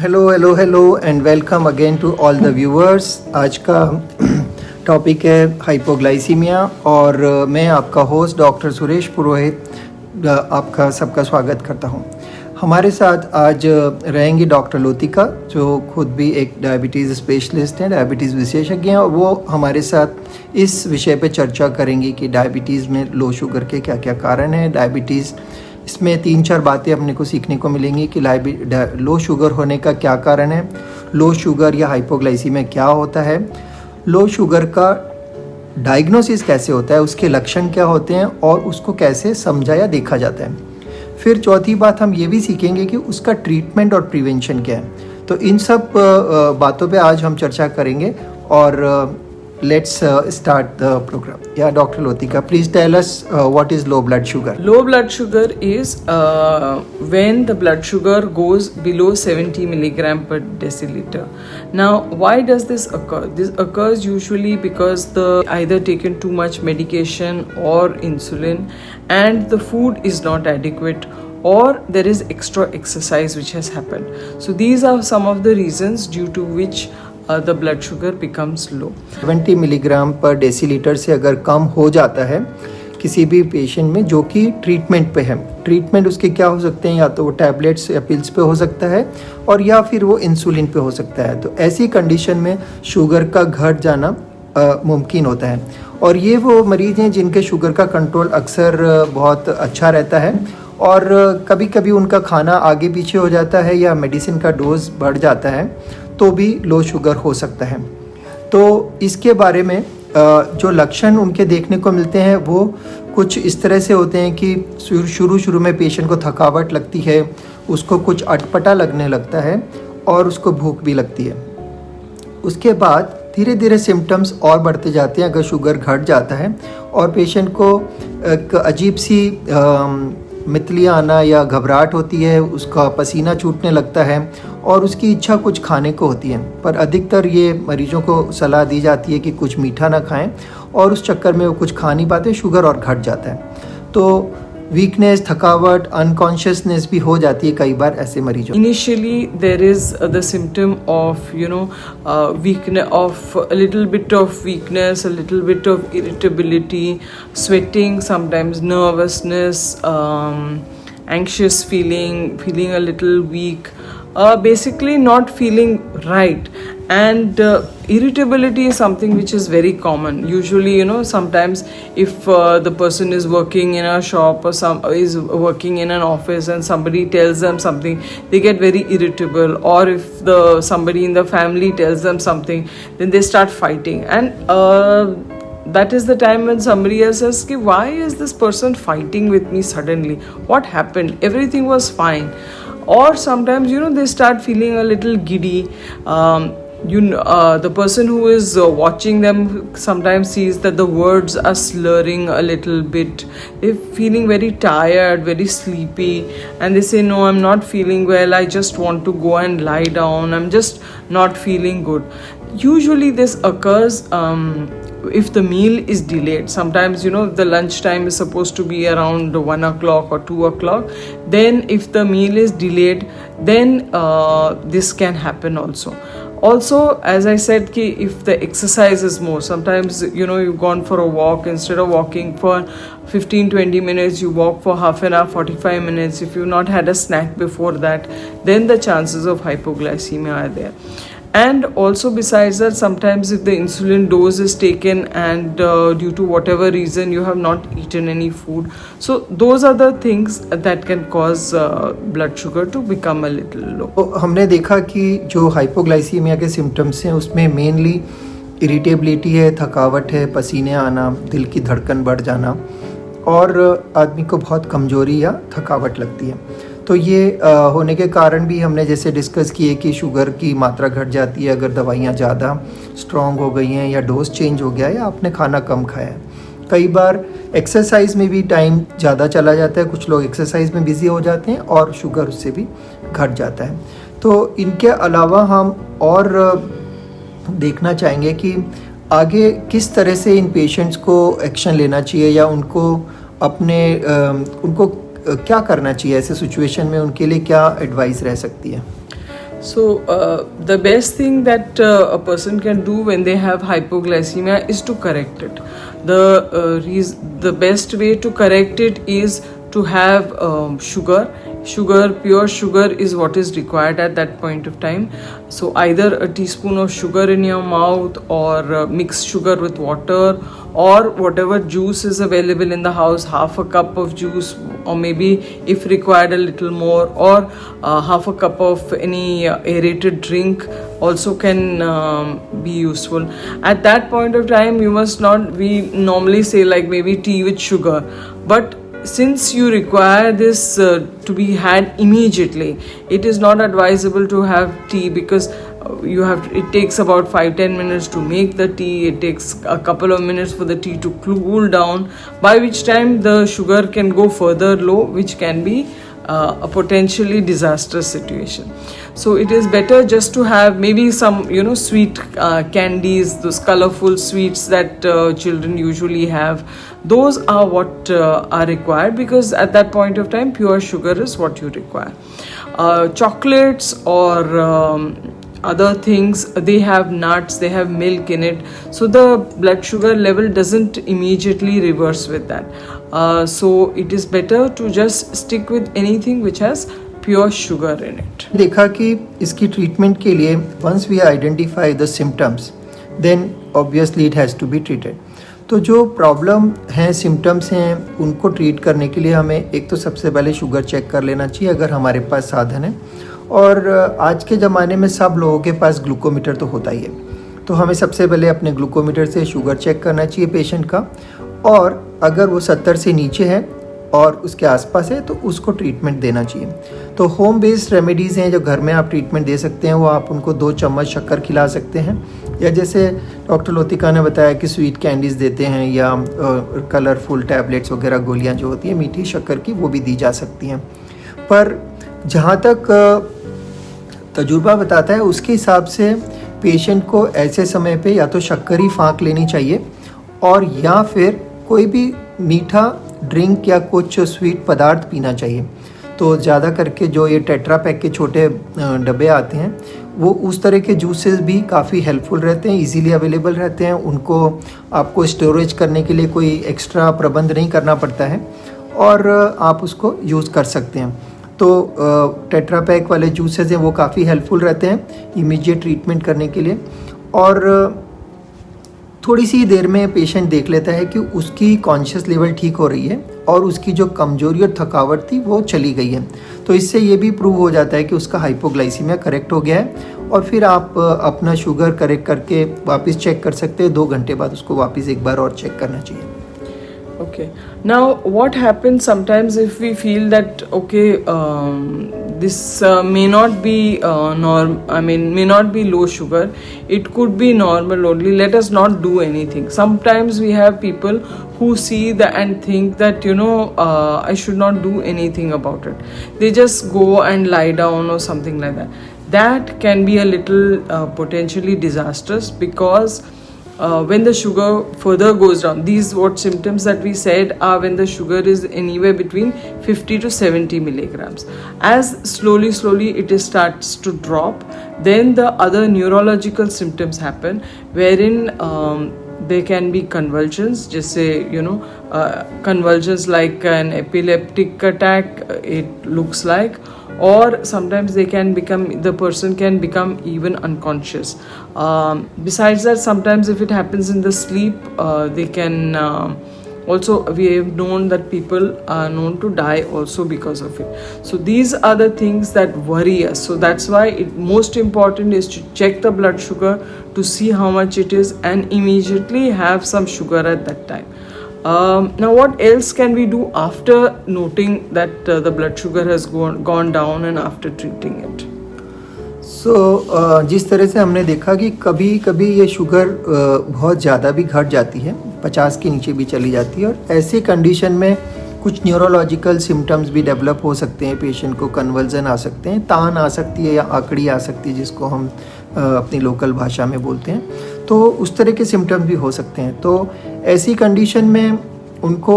Hello and welcome again to all the viewers. आज का topic है हाइपोग्लाइसीमिया और मैं आपका होस्ट डॉक्टर सुरेश पुरोहित आपका सबका स्वागत करता हूं। हमारे साथ आज रहेंगी डॉक्टर लोतिका, जो खुद भी एक डायबिटीज़ स्पेशलिस्ट हैं, डायबिटीज़ विशेषज्ञ हैं, और वो हमारे साथ इस विषय पे चर्चा करेंगी कि डायबिटीज़ में लो शुगर के क्या क्या कारण हैं। डायबिटीज़ इसमें 3-4 बातें अपने को सीखने को मिलेंगी कि लो शुगर होने का क्या कारण है, लो शुगर या हाइपोग्लाइसीमिया क्या होता है, लो शुगर का डायग्नोसिस कैसे होता है, उसके लक्षण क्या होते हैं और उसको कैसे समझा या देखा जाता है। फिर चौथी बात हम ये भी सीखेंगे कि उसका ट्रीटमेंट और प्रिवेंशन क्या है। तो इन सब बातों पे आज हम चर्चा करेंगे और let's start the program. Yeah, Dr. Lotika, please tell us what is low blood sugar. Low blood sugar is when the blood sugar goes below 70 milligram per deciliter. Now, why does this occur? This occurs usually because the either taken too much medication or insulin, and the food is not adequate, or there is extra exercise which has happened. So these are some of the reasons due to which the blood sugar becomes low. 70 milligram पर decilitre से अगर कम हो जाता है किसी भी patient में जो कि ट्रीटमेंट पे है, ट्रीटमेंट उसके क्या हो सकते हैं, या तो वो टैबलेट्स या पिल्स पे हो सकता है और या फिर वो इंसुलिन पे हो सकता है। तो ऐसी कंडीशन में शुगर का घट जाना मुमकिन होता है। और ये वो मरीज़ हैं जिनके शुगर का कंट्रोल अक्सर बहुत अच्छा रहता है और कभी कभी उनका खाना आगे पीछे हो जाता है या मेडिसिन का डोज बढ़ जाता है तो भी लो शुगर हो सकता है। तो इसके बारे में जो लक्षण उनके देखने को मिलते हैं वो कुछ इस तरह से होते हैं कि शुरू में पेशेंट को थकावट लगती है, उसको कुछ अटपटा लगने लगता है और उसको भूख भी लगती है। उसके बाद धीरे धीरे सिम्टम्स और बढ़ते जाते हैं अगर शुगर घट जाता है और पेशेंट को एक अजीब सी मितलियाँ आना या घबराहट होती है, उसका पसीना छूटने लगता है और उसकी इच्छा कुछ खाने को होती है। पर अधिकतर ये मरीजों को सलाह दी जाती है कि कुछ मीठा ना खाएं और उस चक्कर में वो कुछ खा नहीं पाते, शुगर और घट जाता है। तो वीकनेस, थकावट, अनकॉन्शियसनेस भी हो जाती है कई बार ऐसे मरीजों। Initially there is the symptom of weakness, of a little bit of weakness, a little bit of irritability, sweating, sometimes nervousness, anxious feeling a little weak, basically not feeling right. And irritability is something which is very common. Usually, sometimes if the person is working in a shop or is working in an office and somebody tells them something, they get very irritable. Or if somebody in the family tells them something, then they start fighting. And that is the time when somebody else says, why is this person fighting with me suddenly? What happened? Everything was fine. Or sometimes, they start feeling a little giddy. The person who is watching them sometimes sees that the words are slurring a little bit. They're feeling very tired, very sleepy, and they say, no, I'm not feeling well, I just want to go and lie down, I'm just not feeling good. Usually this occurs if the meal is delayed. Sometimes, the lunch time is supposed to be around 1 o'clock or 2 o'clock. Then if the meal is delayed, then this can happen also. Also, as I said, if the exercise is more, sometimes, you've gone for a walk, instead of walking for 15-20 minutes, you walk for half an hour, 45 minutes. If you've not had a snack before that, then the chances of hypoglycemia are there. And also besides that, sometimes if the insulin dose is taken and due to whatever reason you have not eaten any food, so those are the things that can cause blood sugar to become a little low. तो हमने देखा कि जो hypoglycaemia के symptoms हैं उसमें mainly irritability है, थकावट है, पसीने आना, दिल की धड़कन बढ़ जाना और आदमी को बहुत कमजोरी या थकावट लगती है। तो ये होने के कारण भी हमने जैसे डिस्कस किए कि शुगर की मात्रा घट जाती है अगर दवाइयाँ ज़्यादा स्ट्रॉन्ग हो गई हैं या डोज चेंज हो गया है या आपने खाना कम खाया है। कई बार एक्सरसाइज में भी टाइम ज़्यादा चला जाता है, कुछ लोग एक्सरसाइज में बिज़ी हो जाते हैं और शुगर उससे भी घट जाता है। तो इनके अलावा हम और देखना चाहेंगे कि आगे किस तरह से इन पेशेंट्स को एक्शन लेना चाहिए या उनको क्या करना चाहिए ऐसे सिचुएशन में, उनके लिए क्या एडवाइस रह सकती है। So, the best thing that a person can do when they have hypoglycemia is to correct it. The best way to correct it is to have sugar. Pure sugar is what is required at that point of time. So either a teaspoon of sugar in your mouth, or mix sugar with water, or whatever juice is available in the house, half a cup of juice, or maybe if required a little more, or half a cup of any aerated drink also can be useful. At that point of time, you must not, we normally say like maybe tea with sugar, but since you require this to be had immediately, it is not advisable to have tea, because it takes about 5-10 minutes to make the tea. It takes a couple of minutes for the tea to cool down, by which time the sugar can go further low, which can be a potentially disastrous situation. So it is better just to have maybe some sweet candies, those colorful sweets that children usually have. Those are what are required, because at that point of time pure sugar is what you require. Chocolates or other things, they have nuts, they have milk in it, so the blood sugar level doesn't immediately reverse with that. So it is better to just stick with anything which has pure sugar in it. देखा कि इसकी treatment के लिए once we identify the symptoms, then obviously it has to be treated. तो जो problem हैं, symptoms हैं, उनको ट्रीट करने के लिए हमें एक तो सबसे पहले शुगर चेक कर लेना चाहिए अगर हमारे पास साधन है, और आज के ज़माने में सब लोगों के पास ग्लूकोमीटर तो होता ही है, तो हमें सबसे पहले अपने ग्लूकोमीटर से शुगर चेक करना चाहिए पेशेंट का, और अगर वो 70 से नीचे है और उसके आसपास है तो उसको ट्रीटमेंट देना चाहिए. तो होम बेस्ड रेमेडीज़ हैं जो घर में आप ट्रीटमेंट दे सकते हैं. वो आप उनको 2 चम्मच शक्कर खिला सकते हैं, या जैसे डॉक्टर लोतिका ने बताया कि स्वीट कैंडीज़ देते हैं, या कलरफुल टैबलेट्स वगैरह गोलियां जो होती हैं मीठी शक्कर की, वो भी दी जा सकती हैं. पर जहाँ तक तजुर्बा बताता है उसके हिसाब से पेशेंट को ऐसे समय पे या तो शक्कर ही फाँक लेनी चाहिए, और या फिर कोई भी मीठा ड्रिंक या कुछ स्वीट पदार्थ पीना चाहिए. तो ज़्यादा करके जो ये टेट्रा पैक के छोटे डब्बे आते हैं, वो उस तरह के जूसेस भी काफ़ी हेल्पफुल रहते हैं, इजीली अवेलेबल रहते हैं. उनको आपको स्टोरेज करने के लिए कोई एक्स्ट्रा प्रबंध नहीं करना पड़ता है, और आप उसको यूज़ कर सकते हैं. तो टेट्रा पैक वाले जूसेस हैं वो काफ़ी हेल्पफुल रहते हैं इमीडिएट ट्रीटमेंट करने के लिए. और थोड़ी सी देर में पेशेंट देख लेता है कि उसकी कॉन्शियस लेवल ठीक हो रही है और उसकी जो कमजोरी और थकावट थी वो चली गई है. तो इससे ये भी प्रूव हो जाता है कि उसका हाइपोग्लाइसीमिया करेक्ट हो गया है, और फिर आप अपना शुगर करेक्ट करके वापस चेक कर सकते हैं. 2 घंटे बाद उसको वापस एक बार और चेक करना चाहिए. Okay. Now, what happens sometimes if we feel that this may not be may not be low sugar, it could be normal only. Let us not do anything. Sometimes we have people who see that and think that I should not do anything about it. They just go and lie down or something like that. That can be a little potentially disastrous, because when the sugar further goes down, these what symptoms that we said are when the sugar is anywhere between 50 to 70 milligrams. As slowly it starts to drop, then the other neurological symptoms happen, wherein there can be convulsions, just say convulsions like an epileptic attack, it looks like, or sometimes the person can become even unconscious. Besides that, sometimes if it happens in the sleep, they can also, we have known that people are known to die also because of it. So these are the things that worry us. So that's why most important is to check the blood sugar to see how much it is, and immediately have some sugar at that time. Now what else can we do after noting that the blood sugar has gone down and after treating it? So जिस तरह से हमने देखा कि कभी कभी ये sugar बहुत ज़्यादा भी घट जाती है, 50 के नीचे भी चली जाती है, और ऐसी कंडीशन में कुछ न्यूरोलॉजिकल सिम्टम्स भी डेवलप हो सकते हैं. पेशेंट को कन्वर्जन आ सकते हैं, तान आ सकती है, या आकड़ी आ सकती है, जिसको हम अपनी लोकल भाषा में बोलते हैं. तो उस तरह के सिम्टम्स भी हो सकते हैं. तो ऐसी कंडीशन में उनको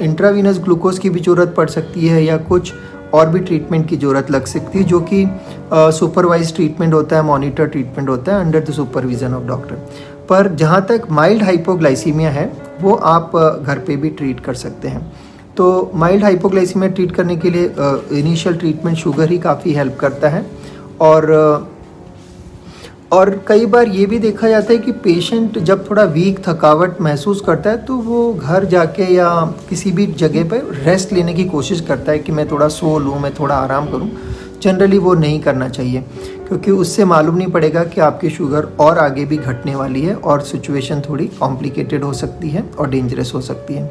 इंट्रावीनस ग्लूकोज की भी ज़रूरत पड़ सकती है, या कुछ और भी ट्रीटमेंट की ज़रूरत लग सकती है, जो कि सुपरवाइज ट्रीटमेंट होता है, मॉनिटर ट्रीटमेंट होता है under the supervision of doctor. पर जहाँ तक माइल्ड हाइपोग्लाइसीमिया है वो आप घर पे भी ट्रीट कर सकते हैं। तो माइल्ड हाइपोग्लाइसीमिया ट्रीट करने के लिए इनिशियल ट्रीटमेंट शुगर ही काफ़ी हेल्प करता है। और कई बार ये भी देखा जाता है कि पेशेंट जब थोड़ा वीक, थकावट महसूस करता है तो वो घर जाके या किसी भी जगह पर रेस्ट लेने की कोशिश करता है कि मैं थोड़ा सो लूँ, मैं थोड़ा आराम करूँ। जनरली वो नहीं करना चाहिए, क्योंकि उससे मालूम नहीं पड़ेगा कि आपकी शुगर और आगे भी घटने वाली है और सिचुएशन थोड़ी कॉम्प्लिकेटेड हो सकती है और डेंजरस हो सकती है।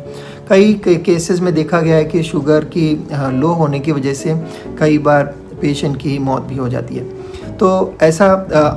कई केसेस में देखा गया है कि शुगर की लो होने की वजह से कई बार पेशेंट की मौत भी हो जाती है। तो ऐसा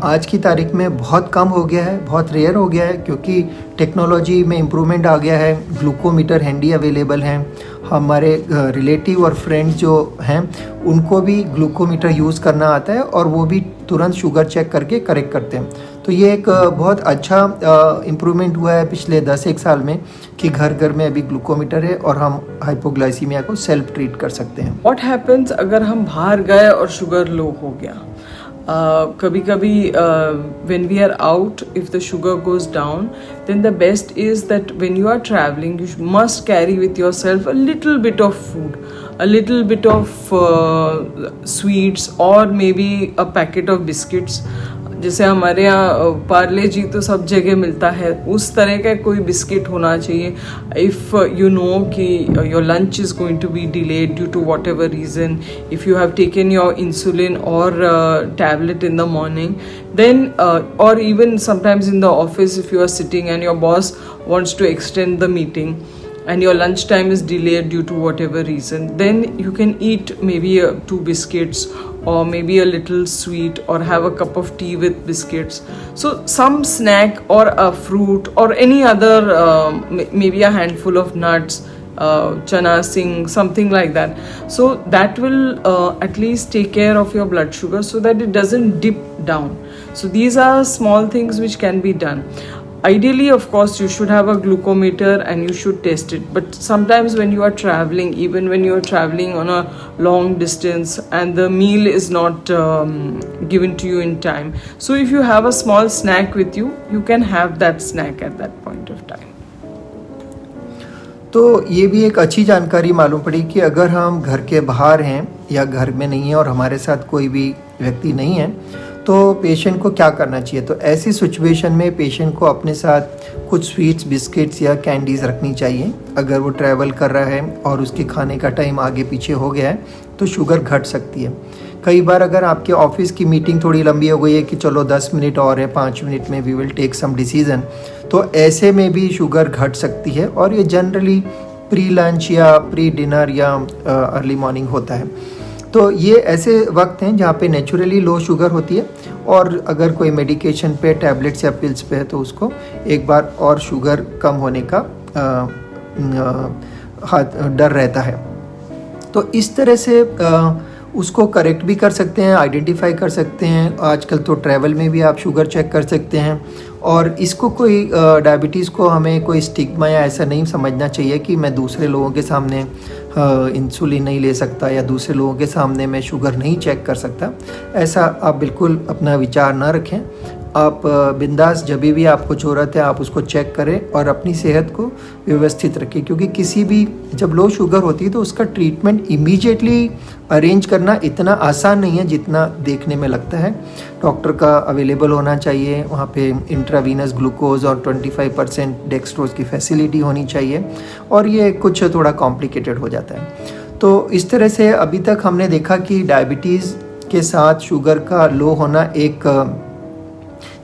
आज की तारीख में बहुत कम हो गया है, बहुत रेयर हो गया है, क्योंकि टेक्नोलॉजी में इम्प्रूवमेंट आ गया है, ग्लूकोमीटर हैंडी अवेलेबल हैं। हमारे रिलेटिव और फ्रेंड्स जो हैं उनको भी ग्लूकोमीटर यूज़ करना आता है और वो भी तुरंत शुगर चेक करके करेक्ट करते हैं। तो ये एक बहुत अच्छा इम्प्रूवमेंट हुआ है पिछले 10-1 साल में कि घर घर में अभी ग्लूकोमीटर है और हम हाइपोग्लाइसीमिया को सेल्फ ट्रीट कर सकते हैं। What happens अगर हम बाहर गए और शुगर लो हो गया? कभी कभी when we are out, if the sugar goes down, then the best is that when you are traveling, you must carry with yourself a little bit of food, a little bit of sweets, or maybe a packet of biscuits. जैसे हमारे यहाँ पार्ले जी तो सब जगह मिलता है, उस तरह का कोई बिस्किट होना चाहिए। इफ़ यू नो कि your lunch is going to be delayed due to whatever reason, if you have taken your insulin और tablet in the morning, then or even sometimes in the office, if you are sitting and your boss wants to extend the meeting and your lunch time is delayed due to whatever reason, then you can eat maybe 2 biscuits or maybe a little sweet, or have a cup of tea with biscuits. So some snack or a fruit or any other maybe a handful of nuts, chana sing, something like that. So that will at least take care of your blood sugar so that it doesn't dip down. So these are small things which can be done. Ideally, of course, you should have a glucometer and you should test it. But sometimes when you are traveling, even when you are traveling on a long distance and the meal is not given to you in time, so if you have a small snack with you, you can have that snack at that point of time. तो ये भी एक अच्छी जानकारी मालूम पड़ी कि अगर हम घर के बाहर हैं या घर में नहीं हैं और हमारे साथ कोई भी व्यक्ति नहीं है तो पेशेंट को क्या करना चाहिए। तो ऐसी सिचुएशन में पेशेंट को अपने साथ कुछ स्वीट्स, बिस्किट्स या कैंडीज़ रखनी चाहिए। अगर वो ट्रैवल कर रहा है और उसके खाने का टाइम आगे पीछे हो गया है तो शुगर घट सकती है। कई बार अगर आपके ऑफिस की मीटिंग थोड़ी लंबी हो गई है कि चलो 10 मिनट और है, 5 मिनट में we will take some decision, तो ऐसे में भी शुगर घट सकती है और ये जनरली प्री लंच या प्री डिनर या अर्ली मॉर्निंग होता है। तो ये ऐसे वक्त हैं जहाँ पे नेचुरली लो शुगर होती है और अगर कोई मेडिकेशन पे, टैबलेट्स या पिल्स पे है तो उसको एक बार और शुगर कम होने का डर रहता है। तो इस तरह से उसको करेक्ट भी कर सकते हैं, आइडेंटिफाई कर सकते हैं। आजकल तो ट्रैवल में भी आप शुगर चेक कर सकते हैं और इसको कोई डायबिटीज़ को हमें कोई स्टिग्मा या ऐसा नहीं समझना चाहिए कि मैं दूसरे लोगों के सामने इंसुलिन नहीं ले सकता या दूसरे लोगों के सामने मैं शुगर नहीं चेक कर सकता। ऐसा आप बिल्कुल अपना विचार ना रखें। आप बिंदास जब भी आपको ज़रूरत है आप उसको चेक करें और अपनी सेहत को व्यवस्थित रखें, क्योंकि किसी भी जब लो शुगर होती है तो उसका ट्रीटमेंट इमीडिएटली अरेंज करना इतना आसान नहीं है जितना देखने में लगता है। डॉक्टर का अवेलेबल होना चाहिए, वहाँ पे इंट्रावीनस ग्लूकोज और 25% डेक्सट्रोज की फैसिलिटी होनी चाहिए और ये कुछ थोड़ा कॉम्प्लिकेटेड हो जाता है। तो इस तरह से अभी तक हमने देखा कि डायबिटीज़ के साथ शुगर का लो होना एक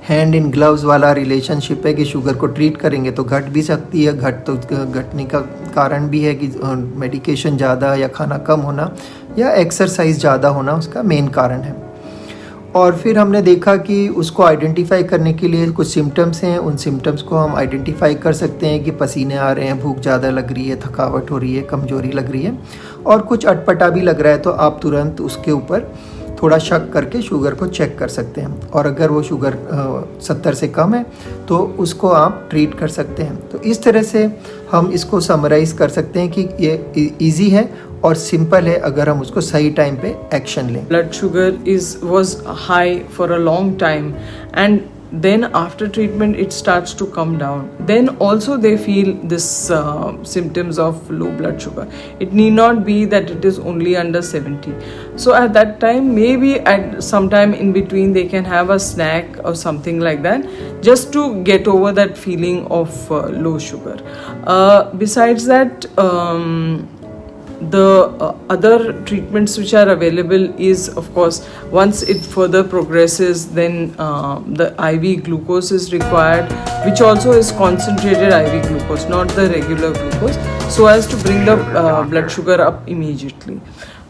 हैंड इन ग्लव्स वाला रिलेशनशिप है कि शुगर को ट्रीट करेंगे तो घट भी सकती है। घटने का कारण भी है कि मेडिकेशन ज़्यादा या खाना कम होना या एक्सरसाइज ज़्यादा होना उसका मेन कारण है। और फिर हमने देखा कि उसको आइडेंटिफाई करने के लिए कुछ सिम्टम्स हैं, उन सिम्टम्स को हम आइडेंटिफाई कर सकते हैं कि पसीने आ रहे हैं, भूख ज़्यादा लग रही है, थकावट हो रही है, कमज़ोरी लग रही है और कुछ अटपटा भी लग रहा है, तो आप तुरंत उसके ऊपर थोड़ा शक करके शुगर को चेक कर सकते हैं और अगर वो शुगर 70 से कम है तो उसको आप ट्रीट कर सकते हैं। तो इस तरह से हम इसको समराइज़ कर सकते हैं कि ये इजी है और सिंपल है अगर हम उसको सही टाइम पे एक्शन लें। Blood sugar was high for a long time, and then after treatment it starts to come down. Then also they feel this symptoms of low blood sugar. It need not be that it is only under 70. So at that time, maybe at some time in between, they can have a snack or something like that, just to get over that feeling of low sugar. Besides that, the other treatments which are available is, of course, once it further progresses, then the IV glucose is required, which also is concentrated IV glucose, not the regular glucose, so as to bring the blood sugar up immediately.